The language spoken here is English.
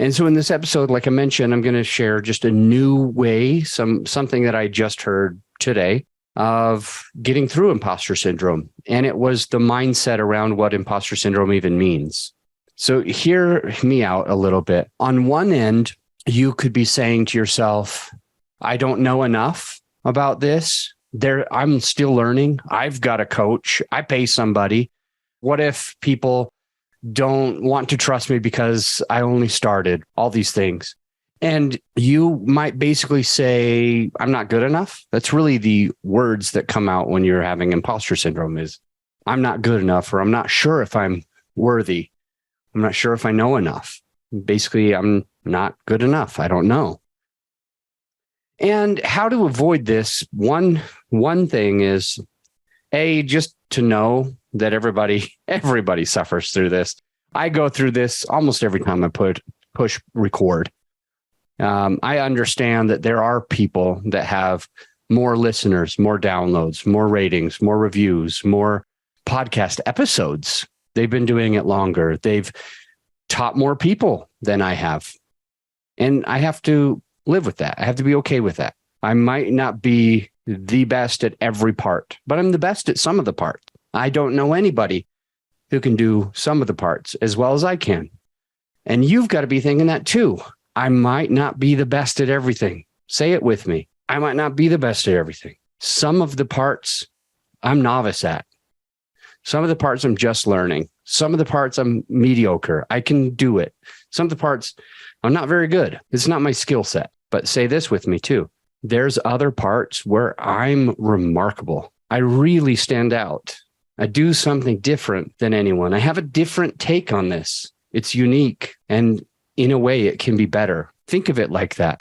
And so in this episode, like I mentioned, I'm going to share just a new way, something that I just heard today of getting through imposter syndrome. And it was the mindset around what imposter syndrome even means. So hear me out a little bit. On one end, you could be saying to yourself, I don't know enough about this. I'm still learning. I've got a coach. I pay somebody. What if people don't want to trust me because I only started? All these things. And you might basically say, I'm not good enough. That's really the words that come out when you're having imposter syndrome is, I'm not good enough, or I'm not sure if I'm worthy. I'm not sure if I know enough. Basically, I'm not good enough. I don't know. And how to avoid this? One thing is, just to know that everybody suffers through this. I go through this almost every time I push record. I understand that there are people that have more listeners, more downloads, more ratings, more reviews, more podcast episodes. They've been doing it longer. They've taught more people than I have. And I have to live with that. I have to be okay with that. I might not be the best at every part, but I'm the best at some of the parts. I don't know anybody who can do some of the parts as well as I can. And you've got to be thinking that too. I might not be the best at everything. Say it with me. I might not be the best at everything. Some of the parts I'm novice at. Some of the parts I'm just learning. Some of the parts I'm mediocre. I can do it. Some of the parts I'm not very good. It's not my skill set. But say this with me too. There's other parts where I'm remarkable. I really stand out. I do something different than anyone. I have a different take on this. It's unique. And in a way, it can be better. Think of it like that.